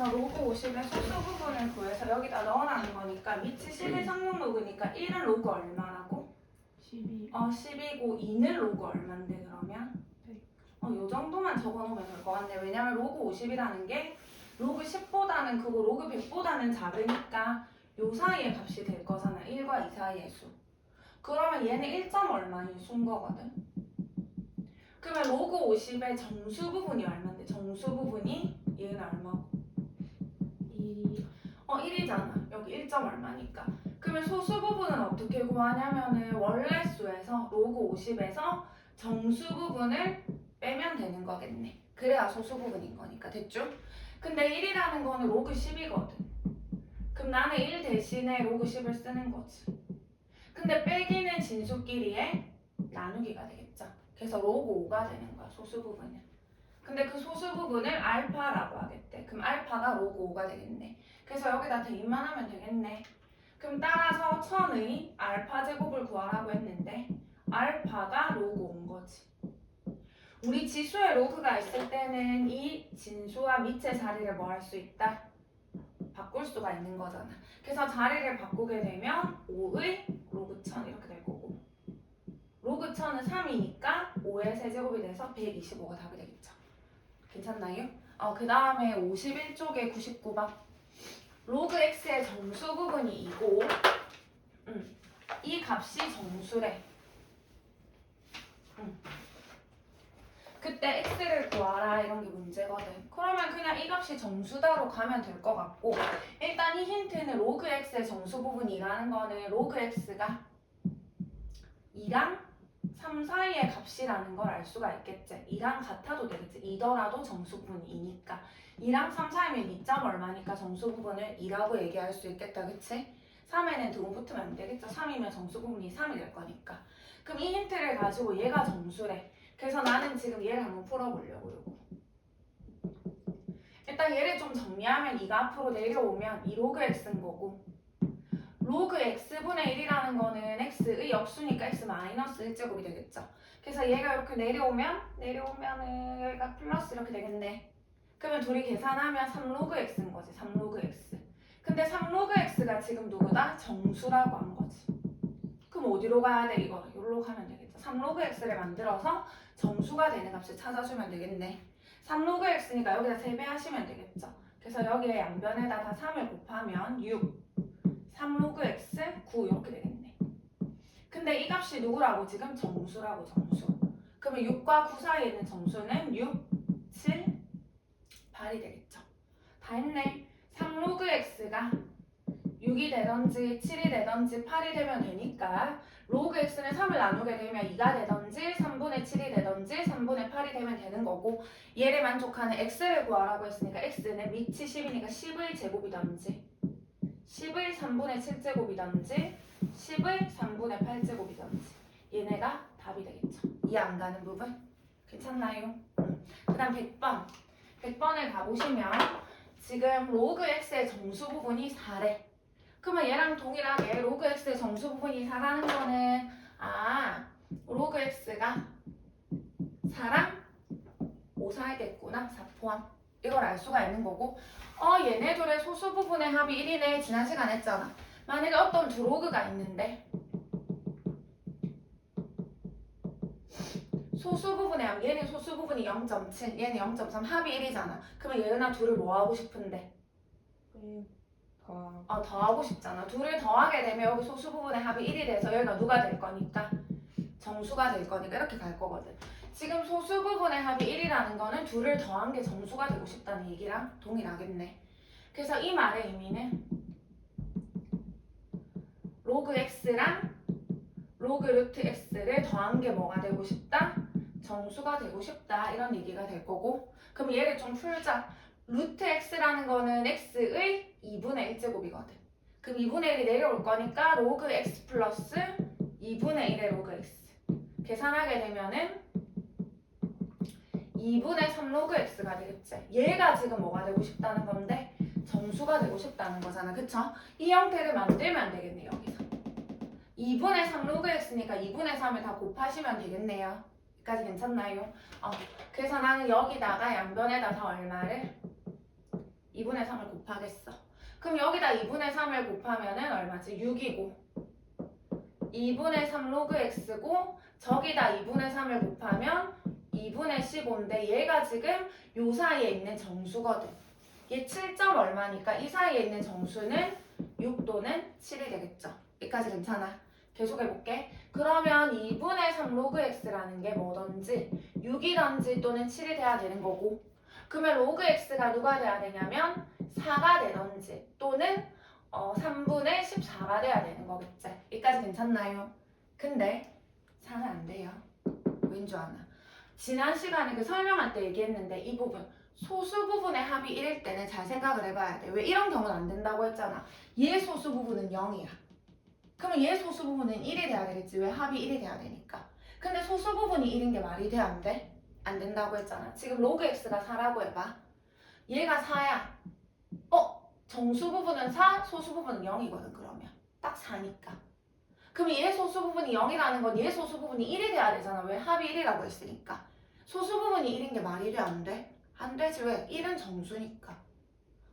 그래서 로그 50의 소수 부분을 구해서 여기다 넣어라는 거니까 밑이 11 상용 로그니까 1은 로그 얼마라고? 12. 10이고 2는 로그 얼만데 그러면? 요 정도만 적어놓으면 될 것 같네. 왜냐면 로그 50이라는 게 로그 10보다는 크고 로그 100보다는 작으니까 요 사이의 값이 될 거잖아. 1과 2 사이의 수. 그러면 얘는 1점 얼마인 수인 거거든. 그러면 로그 50의 정수 부분이 얼만데? 정수 부분이 얘는 얼마고? 1이 1이잖아. 여기 1점 얼마니까. 그러면 소수 부분은 어떻게 구하냐면은 원래 수에서 로그 50에서 정수 부분을 빼면 되는 거겠네. 그래야 소수 부분인 거니까. 됐죠? 근데 1이라는 거는 로그 10이거든. 그럼 나는 1 대신에 로그 10을 쓰는 거지. 근데 빼기는 진수끼리의 나누기가 되겠죠. 그래서 로그 5가 되는 거야. 소수 부분은. 근데 그 소수 부분을 알파라고 하겠대. 그럼 알파가 로그 5가 되겠네. 그래서 여기다 대입만 하면 되겠네. 그럼 따라서 1000의 알파 제곱을 구하라고 했는데 알파가 로그 5인 거지. 우리 지수에 로그가 있을 때는 이 진수와 밑의 자리를 뭐 할 수 있다? 바꿀 수가 있는 거잖아. 그래서 자리를 바꾸게 되면 5의 로그 1000 이렇게 될 거고 로그 1000은 3이니까 5의 세제곱이 돼서 125가 답이 되겠죠. 괜찮나요? 그 다음에 51쪽에 99번 로그 x의 정수 부분이 2고 이 값이 정수래. 그때 x를 구하라 이런 게 문제거든. 그러면 그냥 이 값이 정수다로 가면 될 것 같고 일단 이 힌트는 로그 x의 정수 부분이라는 거는 로그 x가 2랑 3 사이의 값이라는 걸 알 수가 있겠지. 2랑 같아도 되겠지. 2더라도 정수 부분이 2니까 2랑 3 사이면 2점 얼마니까 정수 부분을 2라고 얘기할 수 있겠다. 그치? 3에는 두고 붙으면 안 되겠죠. 3이면 정수 부분이 3이 될 거니까. 그럼 이 힌트를 가지고 얘가 정수래. 그래서 나는 지금 얘를 한번 풀어보려고 요거. 일단 얘를 좀 정리하면 2가 앞으로 내려오면 2 로그 x인 거고 로그 x분의 1이라는 거는 x의 역수니까 x 마이너스 1제곱이 되겠죠. 그래서 얘가 이렇게 내려오면은 여기가 플러스 이렇게 되겠네. 그러면 둘이 계산하면 3 로그 x인 거지. 3 로그 x. 근데 3 로그 x가 지금 누구다? 정수라고 한 거지. 그럼 어디로 가야 돼? 이거 여기로 가면 되겠죠. 3 로그 x를 만들어서 정수가 되는 값을 찾아주면 되겠네. 3 로그 x니까 여기다 3배 하시면 되겠죠. 그래서 여기에 양변에다 다 3을 곱하면 6 3 로그 x 9 이렇게 되겠네. 근데 이 값이 누구라고? 지금 정수라고. 정수. 그러면 6과 9 사이에 있는 정수는 6, 7, 8이 되겠죠. 다 했네. 3 로그 x가 6이 되던지 7이 되던지 8이 되면 되니까 로그 x는 3을 나누게 되면 2가 되던지 3분의 7이 되던지 3분의 8이 되면 되는 거고 얘를 만족하는 x를 구하라고 했으니까 x는 밑이 10이니까 10의 제곱이던지 10의 3분의 7제곱이던지 10의 3분의 8제곱이던지 얘네가 답이 되겠죠. 이해 안 가는 부분? 괜찮나요? 그 다음 100번 100번을 가보시면 지금 로그 x의 정수 부분이 4래. 그러면 얘랑 동일하게 로그 x의 정수 부분이 4라는 거는 로그 x가 4랑 5 사이겠구나. 4 포함. 이걸 알 수가 있는 거고 얘네들의 소수 부분의 합이 1이네. 지난 시간 했잖아. 만약에 어떤 두 로그가 있는데 소수 부분의 합, 얘는 소수 부분이 0.7, 얘는 0.3, 합이 1이잖아. 그러면 얘나 둘을 뭐 하고 싶은데? 더하고 싶잖아. 둘을 더하게 되면 여기 소수 부분의 합이 1이 돼서 여기가 누가 될 거니까? 정수가 될 거니까 이렇게 갈 거거든. 지금 소수 부분의 합이 1이라는 거는 둘을 더한 게 정수가 되고 싶다는 얘기랑 동일하겠네. 그래서 이 말의 의미는 로그 x랑 로그 루트 x를 더한 게 뭐가 되고 싶다? 정수가 되고 싶다. 이런 얘기가 될 거고 그럼 얘를 좀 풀자. 루트 x라는 거는 x의 2분의 1제곱이거든. 그럼 2분의 1이 내려올 거니까 로그 x 플러스 2분의 1의 로그 x 계산하게 되면은 2분의 3 로그 x가 되겠지. 얘가 지금 뭐가 되고 싶다는 건데 정수가 되고 싶다는 거잖아. 그쵸? 이 형태를 만들면 되겠네요. 여기서 2분의 3 로그 x니까 2분의 3을 다 곱하시면 되겠네요. 여기까지 괜찮나요? 그래서 나는 여기다가 양변에다 다 얼마를? 2분의 3을 곱하겠어. 그럼 여기다 2분의 3을 곱하면은 얼마지? 6이고 2분의 3 로그 x고 저기다 2분의 3을 곱하면 2분의 15인데 얘가 지금 요 사이에 있는 정수거든. 얘 7점 얼마니까 이 사이에 있는 정수는 6 또는 7이 되겠죠. 여기까지 괜찮아. 계속 해볼게. 그러면 2분의 3 로그 x라는 게 뭐든지 6이든지 또는 7이 돼야 되는 거고 그러면 로그 x가 누가 돼야 되냐면 4가 되든지 또는 3분의 14가 돼야 되는 거겠지. 여기까지 괜찮나요? 근데 4는 안 돼요. 왠 줄 아나? 지난 시간에 그 설명할 때 얘기했는데 이 부분 소수 부분의 합이 1일 때는 잘 생각을 해봐야 돼. 왜 이런 경우는 안 된다고 했잖아. 얘 소수 부분은 0이야. 그러면 얘 소수 부분은 1이 돼야 되겠지. 왜 합이 1이 돼야 되니까. 근데 소수 부분이 1인 게 말이 돼? 안 돼? 안 된다고 했잖아. 지금 로그 x가 4라고 해봐. 얘가 4야. 정수 부분은 4, 소수 부분은 0이거든 그러면. 딱 4니까. 그럼 얘 소수 부분이 0이라는 건 얘 소수 부분이 1이 돼야 되잖아. 왜? 합이 1이라고 했으니까. 소수 부분이 1인 게 말이 돼? 안 돼? 안 되지. 왜? 1은 정수니까.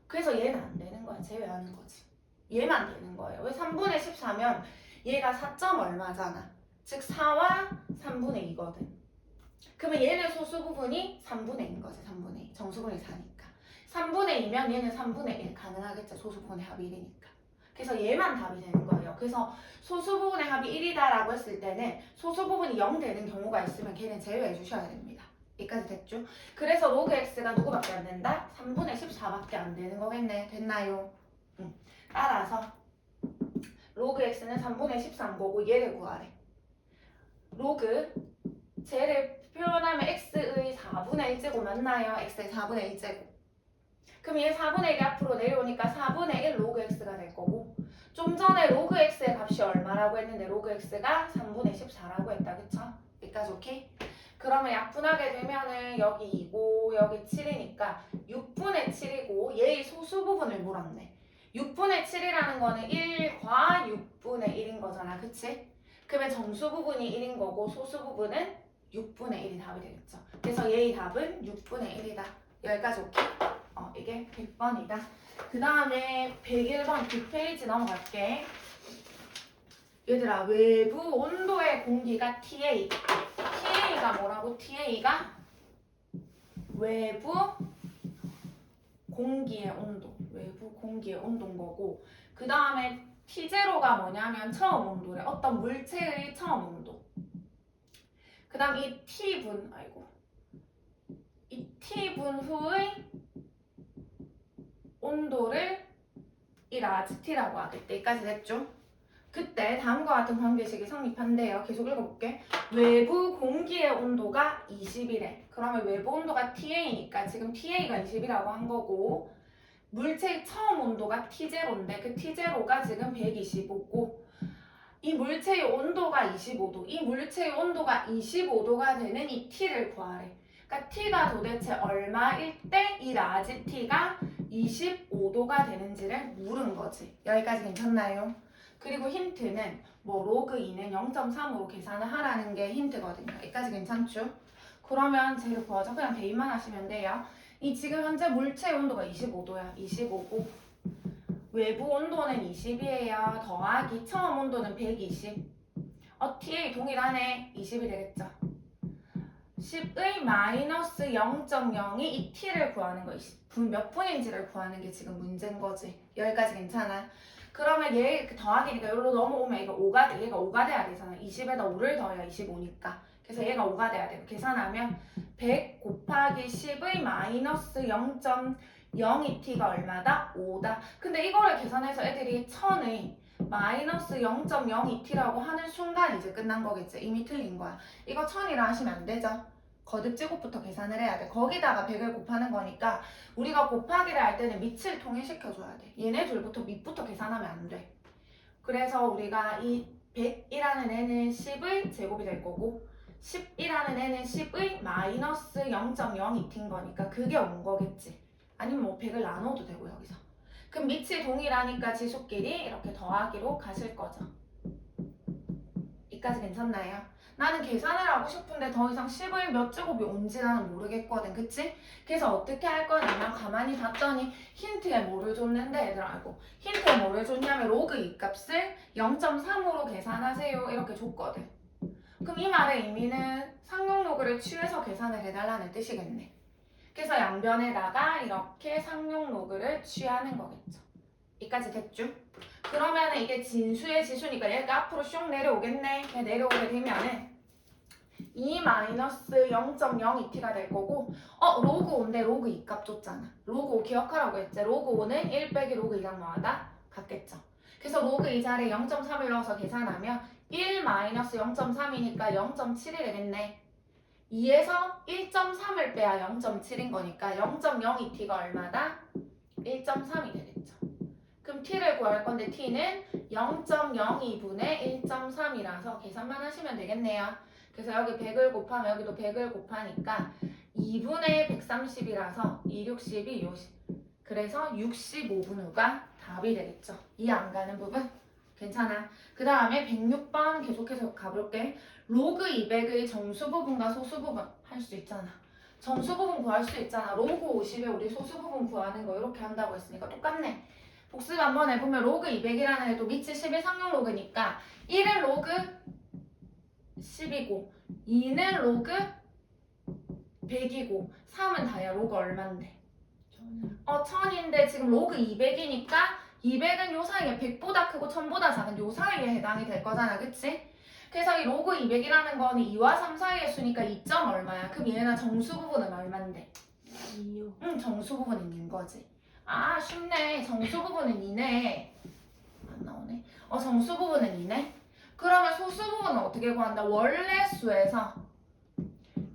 그래서 얘는 안 되는 거야. 제외하는 거지. 얘만 되는 거예요. 왜? 3분의 14면 얘가 4점 얼마잖아. 즉 4와 3분의 2거든. 그러면 얘는 소수 부분이 3분의 2인 거지. 3분의 2. 정수분이 4니까. 3분의 2면 얘는 3분의 1 가능하겠죠. 소수 부분의 합이 1이니까. 그래서 얘만 답이 되는 거예요. 그래서 소수 부분의 합이 1이다라고 했을 때는 소수 부분이 0 되는 경우가 있으면 걔는 제외해 주셔야 됩니다. 여기까지 됐죠? 그래서 로그 x가 누구밖에 안 된다? 3분의 14밖에 안 되는 거겠네. 됐나요? 따라서 로그 x는 3분의 13 거고 얘를 구하래. 로그 쟤를 표현하면 x의 4분의 1제곱 맞나요? x의 4분의 1제곱. 그럼 얘 4분의 1이 앞으로 내려오니까 4분의 1 로그 x가 될 거고 좀 전에 로그 x의 값이 얼마라고 했는데 로그 x가 3분의 14라고 했다. 그쵸? 여기까지 오케이? 그러면 약분하게 되면은 여기 2고 여기 7이니까 6분의 7이고 얘의 소수 부분을 물었네. 6분의 7이라는 거는 1과 6분의 1인 거잖아. 그치? 그러면 정수 부분이 1인 거고 소수 부분은 6분의 1이 답이 되겠죠. 그래서 얘의 답은 6분의 1이다. 여기까지 오케이? 이게 100번이다. 그 다음에 101번 뒷페이지 넘어갈게. 얘들아, 외부 온도의 공기가 TA. TA가 뭐라고? TA가 외부 공기의 온도. 외부 공기의 온도인 거고 그 다음에 T0가 뭐냐면 처음 온도래. 어떤 물체의 처음 온도. 그 다음 이 T분, 이 T분 후의 온도를 이 라지 T라고 하겠대. 여기까지 됐죠? 그때 다음과 같은 관계식이 성립한대요. 계속 읽어볼게. 외부 공기의 온도가 20이래. 그러면 외부 온도가 TA니까 지금 TA가 20이라고 한 거고 물체의 처음 온도가 T0인데 그 T0가 지금 125고 이 물체의 온도가 25도. 이 물체의 온도가 25도가 되는 이 T를 구하래. 그러니까 T가 도대체 얼마일 때 이 라지 T가 25도가 되는지를 물은 거지. 여기까지 괜찮나요? 그리고 힌트는 뭐 로그 2는 0.3으로 계산을 하라는 게 힌트거든요. 여기까지 괜찮죠? 그러면 쟤를 구하자. 그냥 대입만 하시면 돼요. 이 지금 현재 물체 온도가 25도야. 25고 외부 온도는 20이에요. 더하기 처음 온도는 120. TA 동일하네. 20이 되겠죠. 10의 마이너스 0.0이 이 t를 구하는 거, 몇 분인지를 구하는 게 지금 문제인 거지. 여기까지 괜찮아? 그러면 얘 더하기니까 여기로 넘어오면 얘가 5가 돼야 되잖아. 20에다 5를 더해야 25니까. 그래서 얘가 5가 돼야 돼. 계산하면 100 곱하기 10의 마이너스 0.02 t가 얼마다? 5다. 근데 이거를 계산해서 애들이 1000의 마이너스 0.02t라고 하는 순간 이제 끝난 거겠지. 이미 틀린 거야. 이거 1000이라 하시면 안 되죠. 거듭제곱부터 계산을 해야 돼. 거기다가 100을 곱하는 거니까 우리가 곱하기를 할 때는 밑을 통일시켜줘야 돼. 얘네 둘부터 밑부터 계산하면 안 돼. 그래서 우리가 이 100이라는 애는 10의 제곱이 될 거고 10이라는 애는 10의 마이너스 0.02t인 거니까 그게 온 거겠지. 아니면 뭐 100을 나눠도 되고 여기서. 그럼 밑이 동일하니까 지수끼리 이렇게 더하기로 가실 거죠. 이까지 괜찮나요? 나는 계산을 하고 싶은데 더 이상 10의 몇 제곱이 온지 나는 모르겠거든. 그치? 그래서 어떻게 할 거냐면 가만히 봤더니 힌트에 뭐를 줬는데 얘들아 알고 힌트에 뭐를 줬냐면 로그 이 값을 0.3으로 계산하세요 이렇게 줬거든. 그럼 이 말의 의미는 상용 로그를 취해서 계산을 해달라는 뜻이겠네. 그래서 양변에다가 이렇게 상용 로그를 취하는 거겠죠. 여기까지 됐죠? 그러면 이게 진수의 지수니까 얘가 앞으로 슉 내려오겠네. 내려오게 되면은 2-0.02t가 될 거고 로그 5인데 로그 2값 줬잖아. 로그 5 기억하라고 했지. 로그 5는 1 빼기 로그 2랑 뭐하다? 같겠죠. 그래서 로그 2 자리에 0.3을 넣어서 계산하면 1-0.3이니까 0.7이 되겠네. 2에서 1.3을 빼야 0.7인 거니까 0.02t가 얼마다? 1.3이 되겠죠. 그럼 t를 구할 건데 t는 0.02분의 1.3이라서 계산만 하시면 되겠네요. 그래서 여기 100을 곱하면 여기도 100을 곱하니까 2분의 130이라서 2, 60이 요시. 그래서 65분 후가 답이 되겠죠. 이해 안 가는 부분? 괜찮아. 그 다음에 106번 계속해서 가볼게. 로그 200의 정수 부분과 소수 부분 할 수 있잖아. 정수 부분 구할 수 있잖아. 로그 50에 우리 소수 부분 구하는 거 이렇게 한다고 했으니까 똑같네. 복습 한번 해보면 로그 200이라는 애도 밑이 10의 상용 로그니까 1은 로그 10이고 2는 로그 100이고 3은 다야. 로그 얼만데? 1000인데 지금 로그 200이니까 200은 요 사이에 100보다 크고 1000보다 작은 요 사이에 해당이 될 거잖아. 그치? 그래서 이 로그 200이라는 거는 2와 3 사이의 수니까 2점 얼마야? 그럼 얘는 정수 부분은 얼만데? 2요. 응, 정수 부분은 2인 거지. 아, 쉽네. 정수 부분은 2네. 안 나오네. 정수 부분은 2네. 그러면 소수 부분은 어떻게 구한다? 원래 수에서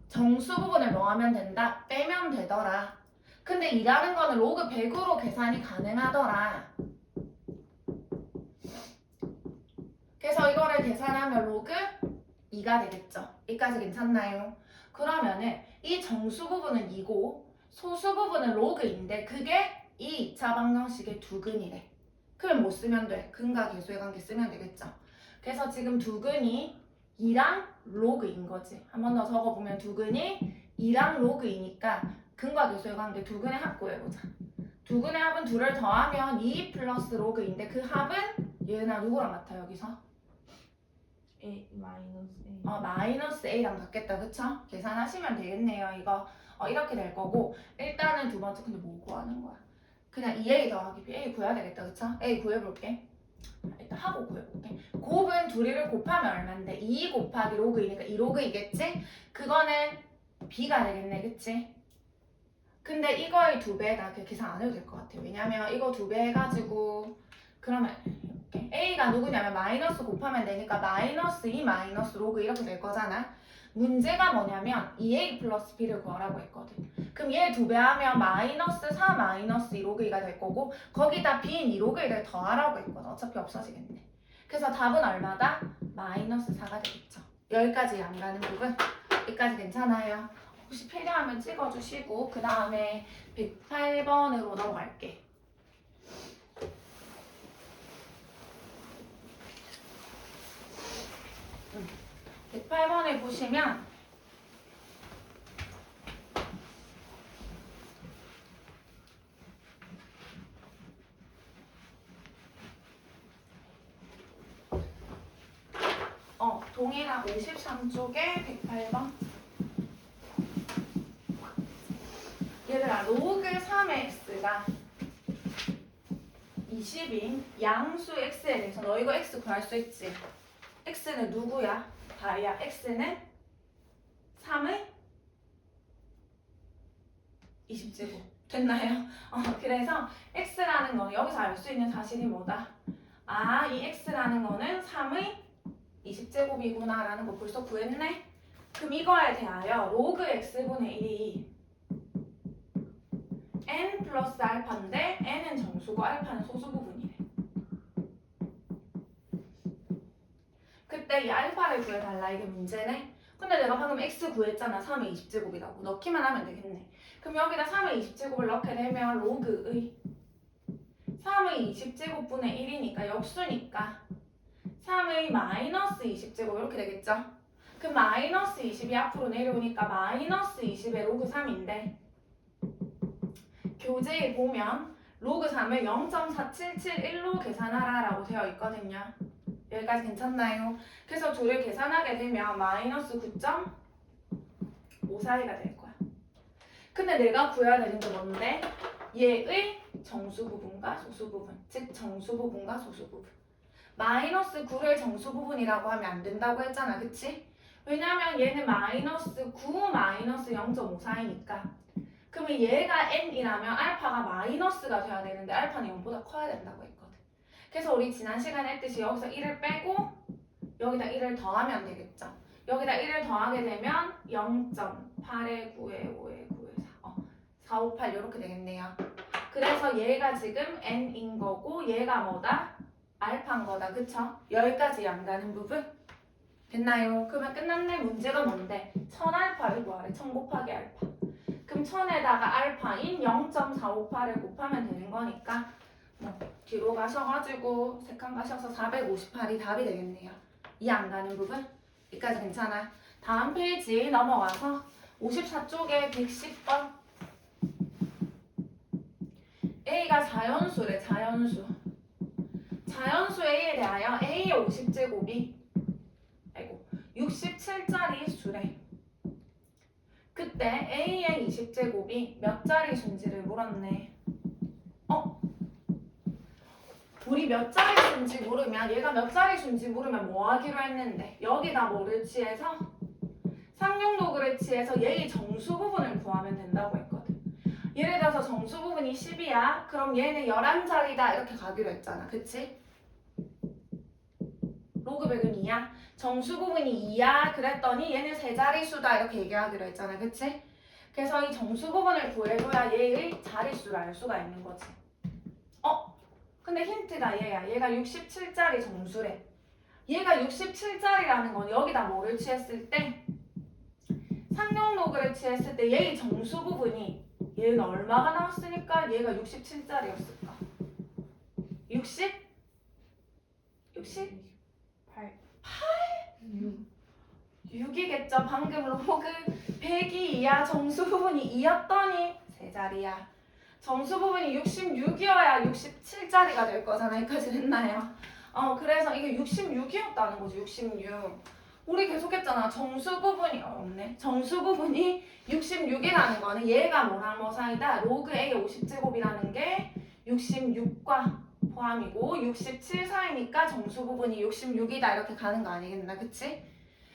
정수 부분을 뭐 하면 된다? 빼면 되더라. 근데 2라는 거는 로그 100으로 계산이 가능하더라. 그래서 이거를 계산하면 로그 2가 되겠죠. 여기까지 괜찮나요? 그러면은 이 정수 부분은 2고 소수 부분은 로그인데 그게 이 2차 방정식의 두근이래. 그럼 뭐 쓰면 돼? 근과 계수의 관계 쓰면 되겠죠. 그래서 지금 두근이 2랑 로그인 거지. 한 번 더 적어보면 두근이 2랑 로그이니까 근과 계수의 관계 두근의 합 구해보자. 두근의 합은 둘을 더하면 2 플러스 로그인데 그 합은 얘나 누구랑 같아 여기서? A 마이너스 A. 마이너스 A랑 같겠다. 그쵸? 계산하시면 되겠네요. 이거 이렇게 될 거고 일단은 두 번째 근데 뭐 구하는 거야? 그냥 2A 더하기 B A 구해야 되겠다. 그쵸? A 구해볼게. 일단 하고 구해볼게. 곱은 둘이를 곱하면 얼만데? 2 곱하기 로그이니까 2로그이겠지? 그거는 B가 되겠네. 그치? 근데 이거의 2배다. 그 계산 안 해도 될 것 같아. 왜냐면 이거 2배 해가지고 그러면 이렇게 A가 누구냐면 마이너스 곱하면 되니까 마이너스 2 마이너스 로그 이렇게 될 거잖아. 문제가 뭐냐면 2A 플러스 B를 구하라고 했거든. 그럼 얘 2배 하면 마이너스 4 마이너스 2 로그 2가 될 거고 거기다 B인 2 로그 1을 더하라고 했거든. 어차피 없어지겠네. 그래서 답은 얼마다? 마이너스 4가 되겠죠. 여기까지 안 가는 부분? 여기까지 괜찮아요? 혹시 필요하면 찍어주시고 그 다음에 108번으로 넘어갈게. 108번에 보시면 동일한 53쪽에 108번 얘들아 로그 3의 x가 20인 양수 x에 대해서 너 이거 x 구할 수 있지? x는 누구야? 다야. x는 3의 20제곱 됐나요? 그래서 x라는 거 여기서 알 수 있는 사실이 뭐다? 이 x라는 거는 3의 20제곱이구나 라는 거 벌써 구했네? 그럼 이거에 대하여 로그 x분의 1이 n 플러스 알파인데 n은 정수고 알파는 소수 부분이래. 그때 이 알파를 구해달라 이게 문제네? 근데 내가 방금 x 구했잖아. 3의 20제곱이라고. 넣기만 하면 되겠네. 그럼 여기다 3의 20제곱을 넣게 되면 로그의 3의 20제곱분의 1이니까 역수니까 3의 마이너스 20제곱 이렇게 되겠죠? 그럼 마이너스 20이 앞으로 내려오니까 마이너스 20의 로그 3인데 교재에 보면 로그 3을 0.4771로 계산하라 라고 되어 있거든요. 여기까지 괜찮나요? 그래서 둘을 계산하게 되면 마이너스 9.54가 될 거야. 근데 내가 구해야 되는 게 뭔데? 얘의 정수 부분과 소수 부분, 즉 정수 부분과 소수 부분. 마이너스 9를 정수 부분이라고 하면 안 된다고 했잖아, 그치? 왜냐면 얘는 마이너스 9 마이너스 0.54이니까. 그러면 얘가 n이라면 알파가 마이너스가 돼야 되는데 알파는 0보다 커야 된다고 했거든. 그래서 우리 지난 시간에 했듯이 여기서 1을 빼고 여기다 1을 더하면 되겠죠. 여기다 1을 더하게 되면 0.8에 9에 5에 9에 4, 4, 5, 8 이렇게 되겠네요. 그래서 얘가 지금 n인 거고 얘가 뭐다? 알파인 거다. 그쵸? 여기까지 안 가는 부분 됐나요? 그러면 끝났네. 문제가 뭔데? 1000알파를 구하래. 1000 곱하기 알파. 그럼 1000에다가 알파인 0.458을 곱하면 되는 거니까 뭐 뒤로 가셔가지고 세칸 가셔서 458이 답이 되겠네요. 이 안 가는 부분? 여기까지 괜찮아. 다음 페이지 넘어가서 54쪽에 110번 A가 자연수래. 자연수. 자연수 A에 대하여 A의 50제곱이 67짜리 수래. 그때 A의 20제곱이 몇 자리 수인지를 물었네. 우리 몇 자리 수인지 물으면 얘가 몇 자리 수인지 물으면 뭐 하기로 했는데 여기다 뭐를 취해서 상용도그를 취해서 얘의 정수 부분을 구하면 된다고 했거든. 예를 들어서 정수 부분이 10이야. 그럼 얘는 11자리다 이렇게 가기로 했잖아. 그치? 로그 100은 2야. 정수 부분이 2야. 그랬더니 얘는 3자리수다 이렇게 얘기하기로 했잖아. 그치? 그래서 이 정수 부분을 구해줘야 얘의 자릿수를 알 수가 있는 거지. 근데 힌트가 얘야. 얘가 67짜리 정수래. 얘가 67짜리라는 건 여기다 뭐를 취했을 때 상용 로그를 취했을 때 얘의 정수 부분이 얘는 얼마가 나왔으니까 얘가 67짜리였을까? 60? 60? 8. 6이겠죠. 방금 로그 100이 2야. 정수 부분이 2였더니 3자리야. 정수 부분이 66이어야 67짜리가 될 거잖아. 여기까지 됐나요? 그래서 이게 66이었다는 거지. 66. 우리 계속 했잖아. 정수 부분이 없네. 정수 부분이 66이라는 거는 얘가 뭐랑 뭐 사이다? 로그 A 50제곱이라는 게 66과 포함이고 67 사이니까 정수 부분이 66이다 이렇게 가는 거 아니겠나? 그치?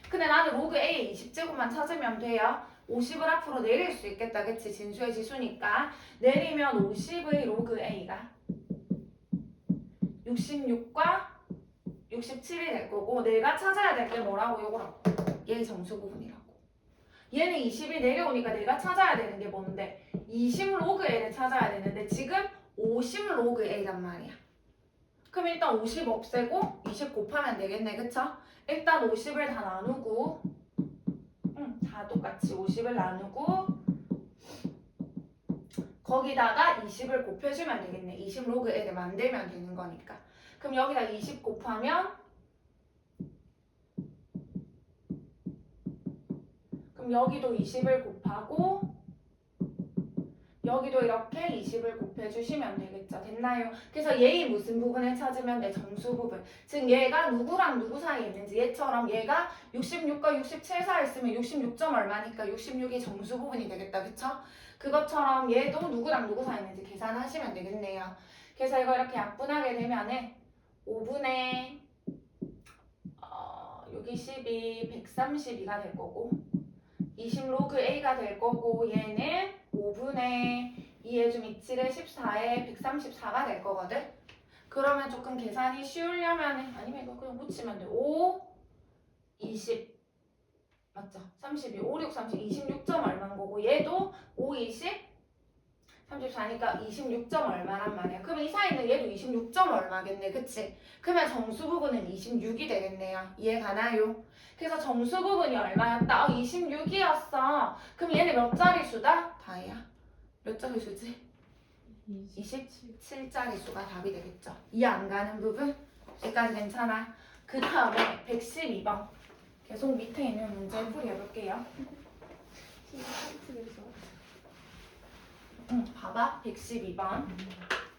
근데 나는 로그 A 20제곱만 찾으면 돼요. 50을 앞으로 내릴 수 있겠다. 그치? 진수의 지수니까 내리면 50의 로그 A가 66과 67이 될 거고 내가 찾아야 될 게 뭐라고? 요거라고. 얘의 정수 부분이라고. 얘는 20이 내려오니까 내가 찾아야 되는 게 뭔데? 20 로그 A를 찾아야 되는데 지금 50 로그 A란 말이야. 그럼 일단 50 없애고 20 곱하면 되겠네. 그쵸? 일단 50을 다 나누고 다 똑같이 50을 나누고 거기다가 20을 곱해주면 되겠네. 20 로그 A를 만들면 되는 거니까. 그럼 여기다 20 곱하면 그럼 여기도 20을 곱하고 여기도 이렇게 20을 곱해주시면 되겠죠. 됐나요? 그래서 얘의 무슨 부분을 찾으면 돼? 정수 부분. 즉 얘가 누구랑 누구 사이에 있는지 얘처럼 얘가 66과 67 사이에 있으면 66점 얼마니까 66이 정수 부분이 되겠다. 그쵸? 그것처럼 얘도 누구랑 누구 사이에 있는지 계산하시면 되겠네요. 그래서 이거 이렇게 약분하게 되면은 5분의 여기 12, 132가 될 거고 20 로그 A가 될 거고 얘는 5분의 2에 좀 27에 14에 134가 될 거거든. 그러면 조금 계산이 쉬우려면 아니면 이거 그냥 붙이면 돼. 5, 20 맞죠? 32, 5, 6, 30, 26점 얼마인 거고 얘도 5, 20, 34니까 26점 얼마란 말이야. 그러면 이 사이는 얘도 26점 얼마겠네. 그치? 그러면 정수 부분은 26이 되겠네요. 이해 가나요? 그래서 정수 부분이 얼마였다? 26이었어. 그럼 얘는 몇 자리 수다? 다이야. 몇 자리 수지? 27자리 수가 답이 되겠죠. 이 안 가는 부분? 여기까지 괜찮아. 그 다음에 112번. 계속 밑에 있는 문제 풀이 해볼게요. 봐봐. 112번.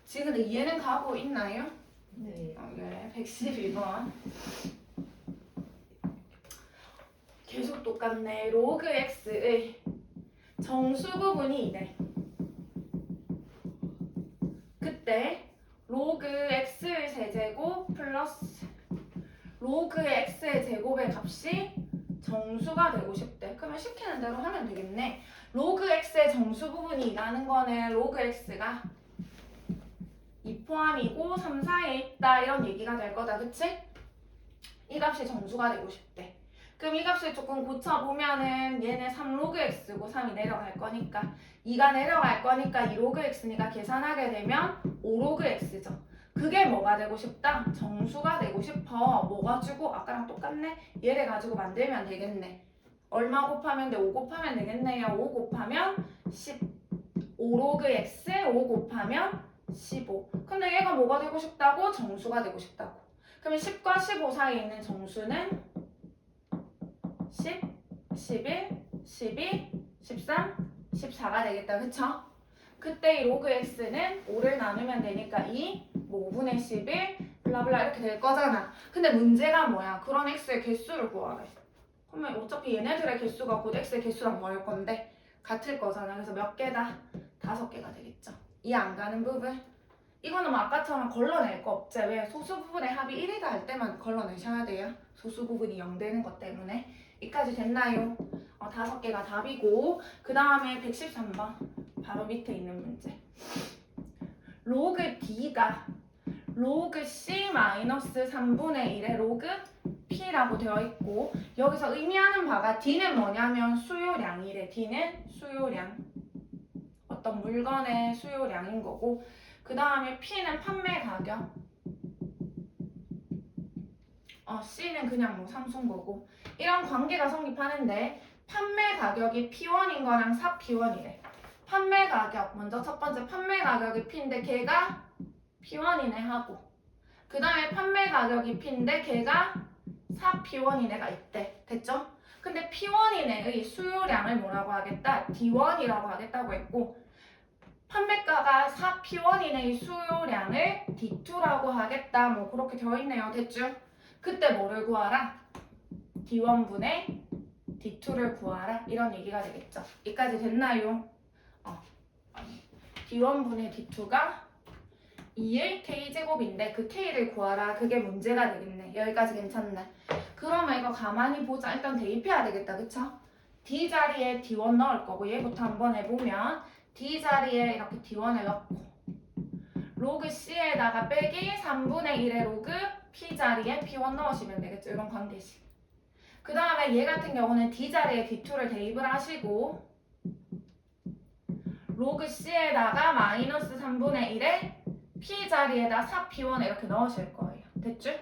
지금 이해는 가고 있나요? 네. 네, 112번. 계속 똑같네. 로그 x의 정수 부분이 이래. 그때 로그 x의 세제곱 플러스 로그 x의 제곱의 값이 정수가 되고 싶대. 그러면 시키는 대로 하면 되겠네. 로그 x의 정수 부분이 일하는 거는 로그 x가 2 포함이고 3 사이에 있다 이런 얘기가 될 거다. 그치? 이 값이 정수가 되고 싶대. 그럼 이 값을 조금 고쳐보면은 얘는 3로그 x고 3이 내려갈 거니까 2가 내려갈 거니까 2로그 x니까 계산하게 되면 5로그 x죠. 그게 뭐가 되고 싶다? 정수가 되고 싶어. 뭐 가지고? 아까랑 똑같네? 얘를 가지고 만들면 되겠네. 얼마 곱하면 돼? 5 곱하면 되겠네요. 5 곱하면 10. 5로그 x 5 곱하면 15. 근데 얘가 뭐가 되고 싶다고? 정수가 되고 싶다고. 그러면 10과 15 사이에 있는 정수는 10, 11, 12, 13, 14가 되겠다. 그쵸? 그때 이 로그 x는 5를 나누면 되니까 2, 뭐 5분의 11, 블라블라 이렇게 될 거잖아. 근데 문제가 뭐야? 그런 x의 개수를 구하래. 그러면 어차피 얘네들의 개수가 곧 x의 개수랑 뭐 할 건데? 같을 거잖아. 그래서 몇 개다? 5개가 되겠죠. 이해 안 가는 부분? 이거는 뭐 아까처럼 걸러낼 거 없지. 왜? 소수 부분의 합이 1이다 할 때만 걸러내셔야 돼요. 소수 부분이 0 되는 것 때문에. 여기까지 됐나요? 5개가 답이고 그 다음에 113번 바로 밑에 있는 문제. 로그 D가 로그 C-3분의 1의 로그 P라고 되어 있고 여기서 의미하는 바가 D는 뭐냐면 수요량이래. D는 수요량. 어떤 물건의 수요량인 거고 그 다음에 P는 판매 가격. C는 그냥 뭐 삼수인 거고 이런 관계가 성립하는데 판매 가격이 P1인 거랑 4P1이래. 판매 가격 먼저 첫 번째 판매 가격이 P인데 걔가 P1이네 하고 그 다음에 판매 가격이 P인데 걔가 4P1인 애가 있대. 됐죠? 근데 P1인 애의 수요량을 뭐라고 하겠다? D1이라고 하겠다고 했고 판매가가 4P1인 애의 수요량을 D2라고 하겠다. 뭐 그렇게 되어 있네요. 됐죠? 그때 뭐를 구하라? D1분의 D2를 구하라. 이런 얘기가 되겠죠. 여기까지 됐나요? D1분의 D2가 2의 K제곱인데 그 K를 구하라. 그게 문제가 되겠네. 여기까지 괜찮네. 그러면 이거 가만히 보자. 일단 대입해야 되겠다. 그쵸? D 자리에 D1 넣을 거고 얘부터 한번 해보면 D 자리에 이렇게 D1을 넣고 로그 C에다가 빼기 3분의 1의 로그 P 자리에 P1 넣으시면 되겠죠. 이런 관계식. 그 다음에 얘 같은 경우는 D 자리에 D2를 대입을 하시고 로그 C에다가 마이너스 3분의 1의 P 자리에다 4P1 이렇게 넣으실 거예요. 됐죠?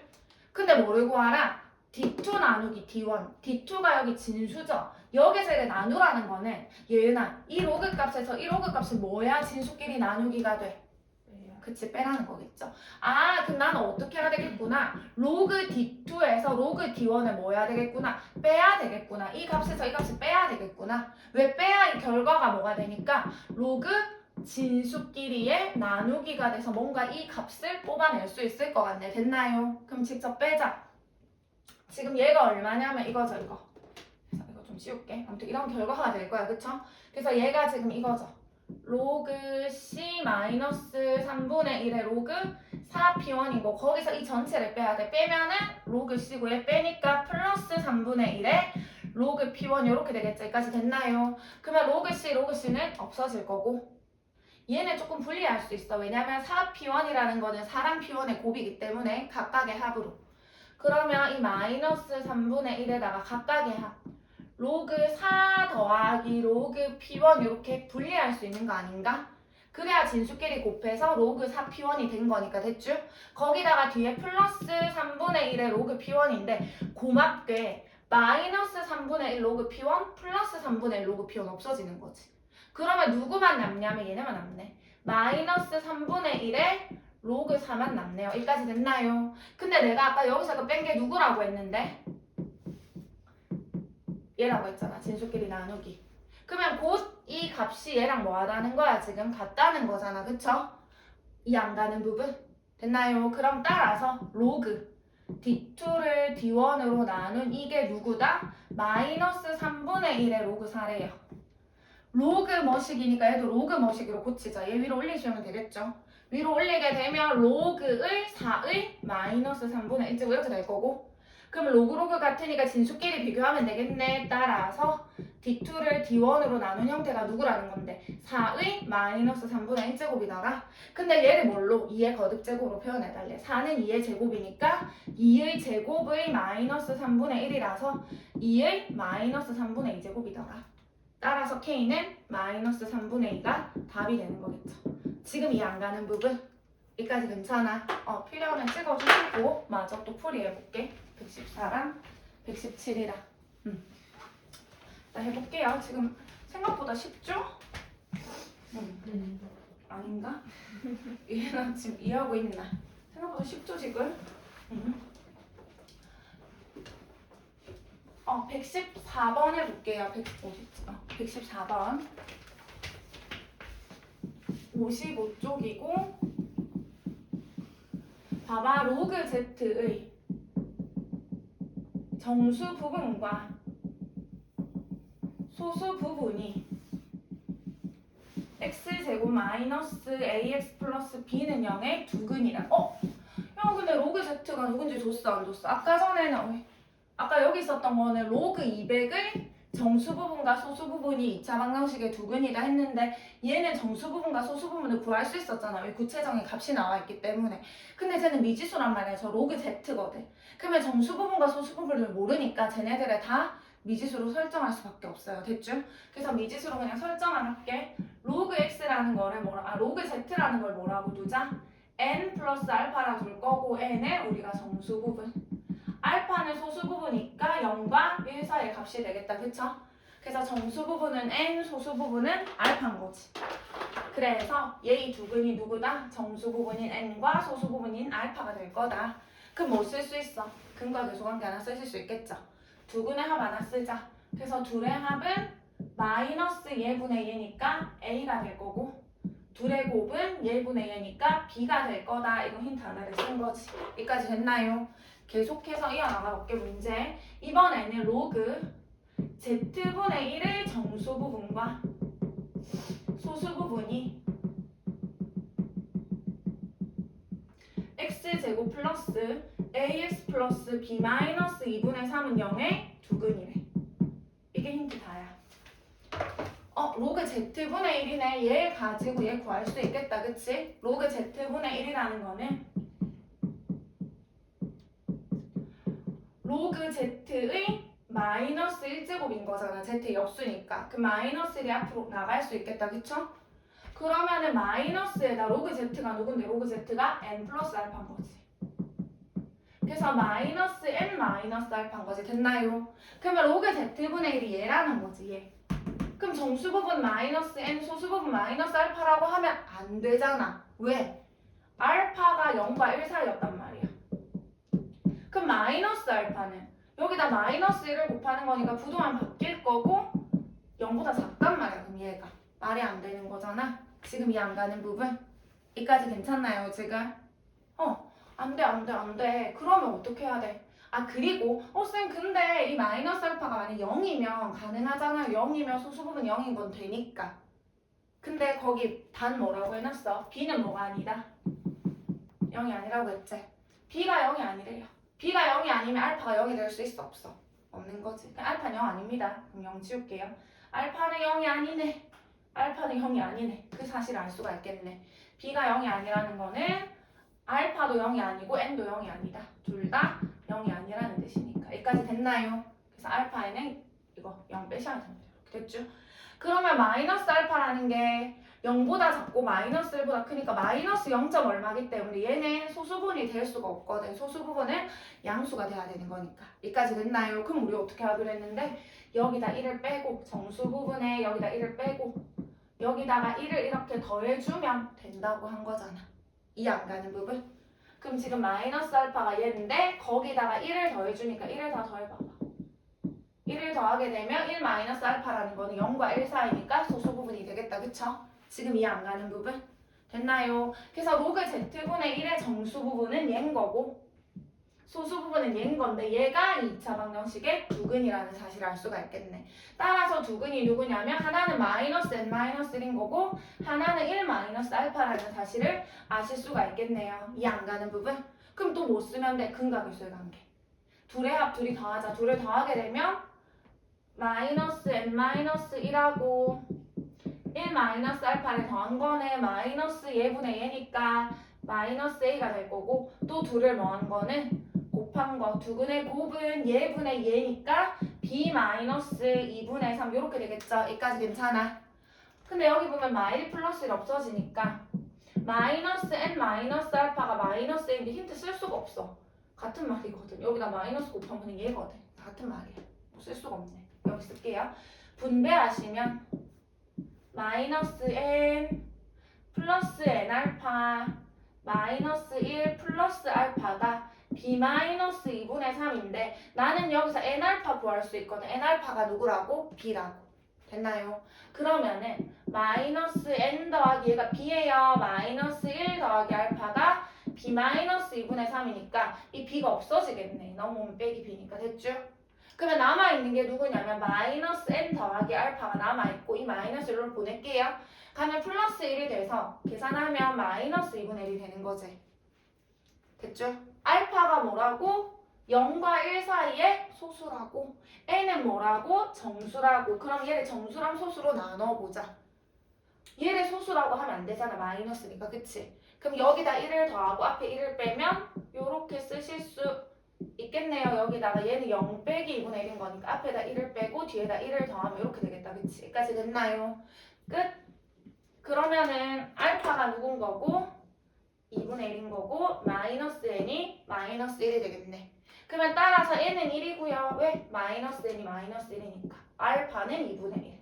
근데 뭐를 구하라? D2 나누기 D1. D2가 여기 진수죠? 여기서 이제 나누라는 거는 얘나 이 로그 값에서 이 로그 값은 뭐야? 진수끼리 나누기가 돼. 그치, 빼라는 거겠죠. 그럼 나는 어떻게 해야 되겠구나. 로그 D2에서 로그 D1을 뭐 해야 되겠구나. 빼야 되겠구나. 이 값에서 이 값을 빼야 되겠구나. 왜 빼야 이 결과가 뭐가 되니까 로그 진수끼리의 나누기가 돼서 뭔가 이 값을 뽑아낼 수 있을 것 같네. 됐나요? 그럼 직접 빼자. 지금 얘가 얼마냐면 이거죠, 이거. 그래서 이거 좀 씌울게. 아무튼 이런 결과가 될 거야, 그쵸? 그래서 얘가 지금 이거죠. 로그 C-3분의 1의 로그 4P1이고 거기서 이 전체를 빼야 돼. 빼면은 로그 C고 얘 빼니까 플러스 3분의 1의 로그 P1 이렇게 되겠죠. 여기까지 됐나요? 그러면 로그 C는 없어질 거고 얘는 조금 불리할 수 있어. 왜냐면 4P1이라는 거는 4랑 P1의 곱이기 때문에 각각의 합으로. 그러면 이 마이너스 3분의 1에다가 각각의 합. 로그 4 더하기 로그 P1 이렇게 분리할 수 있는 거 아닌가? 그래야 진수끼리 곱해서 로그 4P1이 된 거니까 됐죠? 거기다가 뒤에 플러스 3분의 1의 로그 P1인데 고맙게 마이너스 3분의 1 로그 P1 플러스 3분의 1 로그 P1 없어지는 거지. 그러면 누구만 남냐면 얘네만 남네. 마이너스 3분의 1의 로그 4만 남네요. 여기까지 됐나요? 근데 내가 아까 여기서 뺀 게 누구라고 했는데? 얘라고 했잖아. 진수끼리 나누기. 그러면 곧 이 값이 얘랑 뭐 하다는 거야? 지금 같다는 거잖아. 그쵸? 이 안 가는 부분. 됐나요? 그럼 따라서 로그 D2를 D1으로 나눈 이게 누구다? 마이너스 3분의 1의 로그 4래요. 로그 머식이니까 얘도 로그 머식으로 고치자. 얘 위로 올리시면 되겠죠? 위로 올리게 되면 로그의 4의 마이너스 3분의 1 이렇게 될 거고, 그럼 로그 같으니까 진수끼리 비교하면 되겠네. 따라서 D2를 D1으로 나눈 형태가 누구라는 건데 4의 마이너스 3분의 1제곱이다가, 근데 얘를 뭘로? 2의 거듭제곱으로 표현해달래. 4는 2의 제곱이니까 2의 제곱의 마이너스 3분의 1이라서 2의 마이너스 3분의 2제곱이다가, 따라서 K는 마이너스 3분의 2가 답이 되는 거겠죠. 지금 이 안 가는 부분 여기까지 괜찮아? 필요하면 찍어주시고 마저 또 풀이해볼게. 114랑 117이랑 나 해볼게요. 지금 생각보다 쉽죠? 아닌가? 얘는 지금 이해하고 있나? 생각보다 쉽죠 지금? 114번 해볼게요. 114번 55쪽이고, 봐봐. 로그 Z의 정수 부분과 소수 부분이 x제곱 마이너스 ax 플러스 b는 0의 두근이라. 야 근데 로그 Z가 누군지 줬어 안 줬어? 아까 전에는 아까 여기 있었던 거는 로그 200의 정수 부분과 소수 부분이 2차 방정식의 두근이다 했는데, 얘는 정수 부분과 소수 부분을 구할 수 있었잖아. 왜? 구체적인 값이 나와 있기 때문에. 근데 쟤는 미지수란 말이야. 저 로그 Z거든. 그러면 정수 부분과 소수 부분을 모르니까 쟤네들을 다 미지수로 설정할 수밖에 없어요. 됐죠? 그래서 미지수로 그냥 설정을 할게. 로그 X라는 거를 로그 Z라는 걸 뭐라고 두자? N 플러스 알파라 둘 거고, N을 우리가 정수 부분, 알파는 소수 부분이니까 0과 1 사이의 값이 되겠다. 그쵸? 그래서 정수 부분은 N, 소수 부분은 알파인 거지. 그래서 얘의 두근이 누구다? 정수 부분인 N과 소수 부분인 알파가 될 거다. 그럼 뭐 쓸 수 있어? 근과 계수관계 하나 쓰실 수 있겠죠? 두근의 합 하나 쓰자. 그래서 둘의 합은 마이너스 예분의 얘니까 A가 될 거고, 둘의 곱은 예분의 얘니까 B가 될 거다. 이거 힌트 하나를 쓴 거지. 여기까지 됐나요? 계속해서 이어나가 볼게. 문제. 이번에는 로그 Z분의 1의 정수 부분과 소수 부분이 X제곱 플러스 AX 플러스 B 마이너스 2분의 3은 0의 두근이래. 이게 힌트 다야. 로그 Z분의 1이네. 얘 가지고 얘 구할 수 있겠다. 그치? 로그 Z분의 1이라는 거는 로그 Z의 마이너스 1제곱인 거잖아. Z의 역수니까. 그 마이너스 1이 앞으로 나갈 수 있겠다. 그쵸? 그러면은 마이너스에다 로그 Z가 누군데? 로그 Z가 N 플러스 알파인 거지. 그래서 마이너스 N 마이너스 알파인 거지. 됐나요? 그러면 로그 Z분의 1이 얘라는 거지. 얘. 그럼 정수 부분 마이너스 N, 소수 부분 마이너스 알파라고 하면 안 되잖아. 왜? 알파가 0과 1 사이였단 말이야. 그럼 마이너스 알파는 여기다 마이너스 1을 곱하는 거니까 부동안 바뀔 거고 0보다 작단 말이야. 그럼 얘가 말이 안 되는 거잖아. 지금 이 안 가는 부분 이까지 괜찮나요 지금? 안 돼. 그러면 어떻게 해야 돼? 그리고 쌤 근데 이 마이너스 알파가 만약 0이면 가능하잖아요. 0이면 소수 부분 0인 건 되니까. 근데 거기 단 뭐라고 해놨어? B는 뭐가 아니다? 0이 아니라고 했지? B가 0이 아니래요. B가 0이 아니면 알파가 0이 될 수 있어? 없어? 없는 거지. 알파는 0 아닙니다. 그럼 0 지울게요. 알파는 0이 아니네. 알파는 0이 아니네. 그 사실을 알 수가 있겠네. B가 0이 아니라는 거는 알파도 0이 아니고 N도 0이 아니다. 둘 다 0이 아니라는 뜻이니까. 여기까지 됐나요? 그래서 알파에는 이거 0 빼셔야 됩니다. 됐죠? 그러면 마이너스 알파라는 게 0보다 작고 마이너스 1보다 크니까 마이너스 0. 얼마기 때문에 얘는 소수분이 될 수가 없거든. 소수부분은 양수가 돼야 되는 거니까. 여기까지 됐나요? 그럼 우리 어떻게 하기로 했는데 여기다 1을 빼고 정수 부분에 여기다 1을 빼고 여기다가 1을 이렇게 더해주면 된다고 한 거잖아. 이 안 가는 부분. 그럼 지금 마이너스 알파가 얘인데 거기다가 1을 더해주니까 1을 다 더해봐봐. 1을 더하게 되면 1 마이너스 알파라는 거는 0과 1 사이니까 소수 부분이 되겠다. 그쵸? 지금 이해 안 가는 부분? 됐나요? 그래서 로그 z분의 1의 정수 부분은 얘인 거고 소수 부분은 얘인 건데 얘가 2차 방정식의 두근이라는 사실을 알 수가 있겠네. 따라서 두근이 누구냐면 하나는 마이너스 n-1인 거고 하나는 1 마이너스 알파라는 사실을 아실 수가 있겠네요. 이해 안 가는 부분? 그럼 또 뭐 쓰면 돼? 근각일수의 관계. 둘의 합 둘이 더하자. 둘을 더하게 되면 마이너스 n-1하고 1 마이너스 알파를 더한 거는 마이너스 예분의 얘니까 마이너스 a가 될 거고 또 둘을 더한 거는 곱한 거 두근의 곱은 예분의 얘니까 b 마이너스 2분의 3 이렇게 되겠죠. 여기까지 괜찮아. 근데 여기 보면 마일 플러스 1 없어지니까 마이너스 n 마이너스 알파가 마이너스 a인데 힌트 쓸 수가 없어. 같은 말이거든. 여기다 마이너스 곱하면 얘거든. 같은 말이야. 뭐 쓸 수가 없네. 여기 쓸게요. 분배하시면 마이너스 n 플러스 n 알파 마이너스 1 플러스 알파가 b 마이너스 2분의 3인데 나는 여기서 n 알파 구할 수 있거든. n 알파가 누구라고? b라고. 됐나요? 그러면은 마이너스 n 더하기 얘가 b예요. 마이너스 1 더하기 알파가 b 마이너스 2분의 3이니까 이 b가 없어지겠네. 넘어오면 빼기 b니까 됐죠? 그러면 남아있는 게 누구냐면 마이너스 n 더하기 알파가 남아있고 이 마이너스 1로 보낼게요. 가면 플러스 1이 돼서 계산하면 마이너스 2분의 1이 되는 거지. 됐죠? 알파가 뭐라고? 0과 1 사이의 소수라고 n은 뭐라고? 정수라고. 그럼 얘를 정수랑 소수로 나눠보자. 얘를 소수라고 하면 안 되잖아. 마이너스니까. 그치? 그럼 여기다 1을 더하고 앞에 1을 빼면 요렇게 쓰실 수 있겠네요. 여기다가 얘는 0 빼기 2분의 1인 거니까 앞에다 1을 빼고 뒤에다 1을 더하면 이렇게 되겠다. 그치? 여기까지 됐나요? 끝? 그러면은 알파가 누군 거고 2분의 1인 거고 마이너스 n이 마이너스 1이 되겠네. 그러면 따라서 n은 1이고요. 왜? 마이너스 n이 마이너스 1이니까 알파는 2분의 1.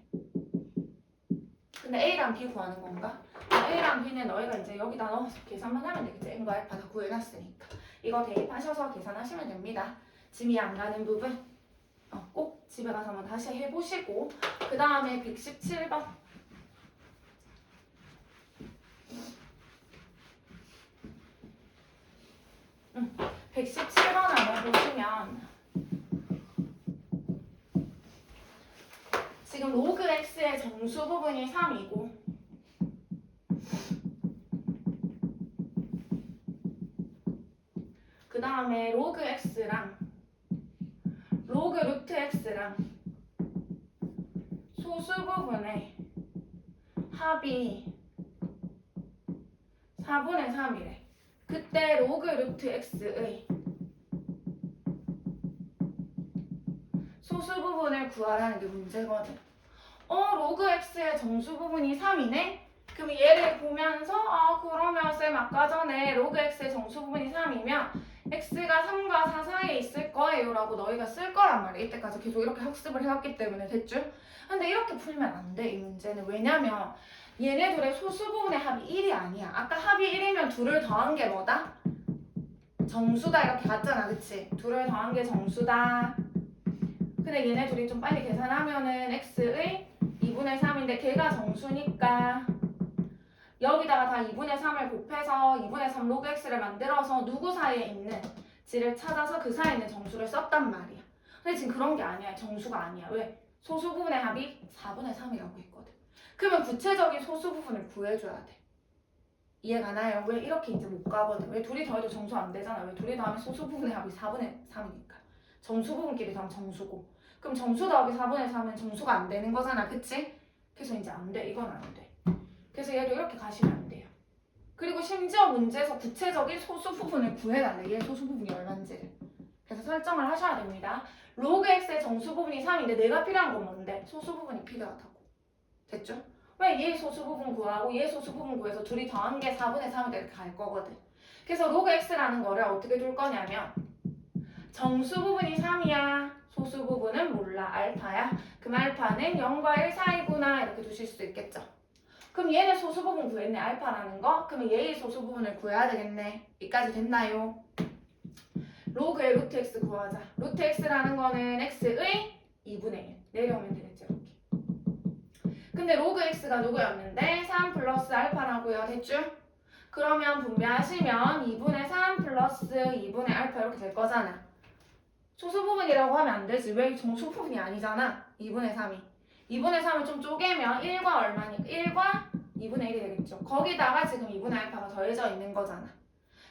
근데 a랑 b 구하는 건가? a랑 b는 너희가 이제 여기다 넣어서 계산만 하면 되겠지. n과 알파 다 구해놨으니까. 이거 대입하셔서 계산하시면 됩니다. 짐이 안 가는 부분 꼭 집에 가서 한번 다시 해보시고 그 다음에 117번 117번 안에 보시면 지금 로그 x의 정수 부분이 3이고 그 다음에 로그 x랑 로그 루트 x랑 소수 부분의 합이 4분의 3이래. 그때 로그 루트 x의 소수 부분을 구하라는 게 문제거든. 로그 x의 정수 부분이 3이네? 그럼 얘를 보면서 그러면 쌤 아까 전에 로그 x의 정수 부분이 3이면 x가 3과 4 사이에 있을 거예요 라고 너희가 쓸 거란 말이야. 이때까지 계속 이렇게 학습을 해왔기 때문에 됐죠? 근데 이렇게 풀면 안 돼, 이 문제는. 왜냐면 얘네들의 소수 부분의 합이 1이 아니야. 아까 합이 1이면 둘을 더한 게 뭐다? 정수다 이렇게 갔잖아, 그치? 둘을 더한 게 정수다. 근데 얘네 둘이 좀 빨리 계산하면은 x의 2분의 3인데 걔가 정수니까 여기다가 다 2분의 3을 곱해서 2분의 3 로그 x를 만들어서 누구 사이에 있는 지를 찾아서 그 사이에 있는 정수를 썼단 말이야. 근데 지금 그런 게 아니야. 정수가 아니야. 왜? 소수 부분의 합이 4분의 3이라고 했거든. 그러면 구체적인 소수 부분을 구해줘야 돼. 이해 가나요? 왜 이렇게 이제 못 가거든. 왜 둘이 더해도 정수 안 되잖아. 왜 둘이 더하면 소수 부분의 합이 4분의 3이니까. 정수 부분끼리 더하면 정수고. 그럼 정수 더하기 4분의 3은 정수가 안 되는 거잖아. 그치? 그래서 이제 안 돼. 이건 안 돼. 그래서 얘도 이렇게 가시면 안 돼요. 그리고 심지어 문제에서 구체적인 소수 부분을 구해달래. 얘 소수 부분이 얼마인지를. 그래서 설정을 하셔야 됩니다. 로그 x의 정수 부분이 3인데 내가 필요한 건 뭔데? 소수 부분이 필요하다고. 됐죠? 왜 얘 소수 부분 구하고 얘 소수 부분 구해서 둘이 더한 게 4분의 3인데 이렇게 갈 거거든. 그래서 로그 x라는 거를 어떻게 둘 거냐면 정수 부분이 3이야. 소수 부분은 몰라. 알파야. 그럼 알파는 0과 1 사이구나. 이렇게 두실 수 있겠죠. 그럼 얘는 소수 부분 구했네. 알파라는 거. 그러면 얘의 소수 부분을 구해야 되겠네. 여기까지 됐나요? 로그의 루트 x 구하자. 루트 x라는 거는 x의 2분의 1 내려오면 되겠죠 이렇게. 근데 로그 x가 누구였는데 3 플러스 알파라고요. 됐죠? 그러면 분배하시면 2분의 3 플러스 2분의 알파 이렇게 될 거잖아. 소수 부분이라고 하면 안 되지. 왜 정수 부분이 아니잖아. 2분의 3이. 2분의 3을 좀 쪼개면 1과 얼마니까? 1과 2분의 1이 되겠죠. 거기다가 지금 2분의 알파가 더해져 있는 거잖아.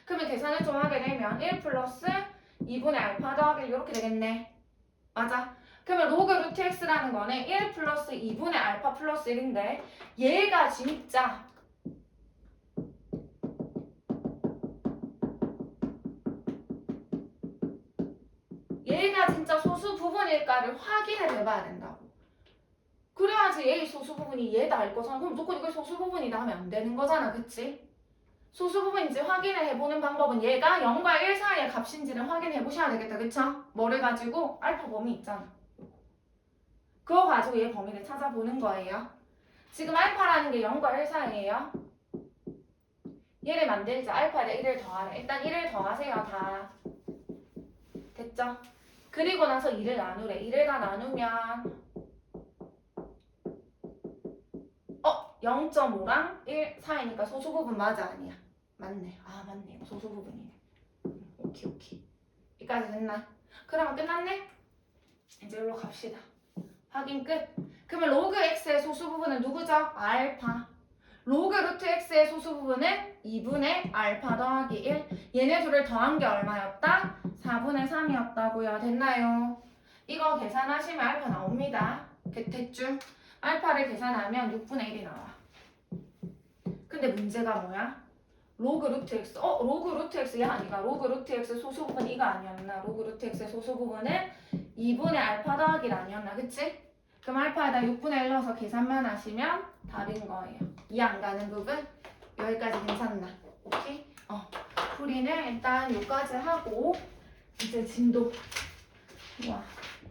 그러면 계산을 좀 하게 되면 1 플러스 2분의 알파 더하기 이렇게 되겠네. 맞아? 그러면 로그 루트 x라는 거는 1 플러스 2분의 알파 플러스 1인데 얘가 진짜 소수 부분일까를 확인을 해봐야 된다고. 그래야지 얘의 소수 부분이 얘다 알 거잖아. 그럼 무조건 이걸 소수 부분이다 하면 안 되는 거잖아. 그치? 소수 부분인지 확인을 해보는 방법은 얘가 0과 1 사이의 값인지를 확인해 보셔야 되겠다. 그쵸? 뭐를 가지고? 알파 범위 있잖아. 그거 가지고 얘 범위를 찾아보는 거예요. 지금 알파라는 게 0과 1 사이예요. 얘를 만들자. 알파에 1을 더하래. 일단 1을 더하세요. 다. 됐죠? 그리고 나서 2를 나누래. 2를 다 나누면 0.5랑 1 사이니까 소수 부분 맞아 아니야? 맞네. 아 맞네. 소수 부분이네. 오케이. 여기까지 됐나? 그러면 끝났네? 이제 여기로 갑시다. 확인 끝. 그러면 로그 x의 소수 부분은 누구죠? 알파. 로그 루트 x의 소수 부분은 2분의 알파 더하기 1. 얘네 둘을 더한 게 얼마였다? 4분의 3이었다고요. 됐나요? 이거 계산하시면 알파 나옵니다. 됐죠? 알파를 계산하면 6분의 1이 나와. 근데 문제가 뭐야? 로그 루트 x. 로그 루트 x야 아니가? 로그 루트 x 소수 부분 이거 아니었나? 로그 루트 x의 소수 부분은 2분의 알파 더하기 1 아니었나? 그치? 그럼 알파에다 6분의 1 넣어서 계산만 하시면 답인 거예요. 이해 안 가는 부분? 여기까지 괜찮나? 오케이? 풀이는 일단 여기까지 하고 이제 진도. 와.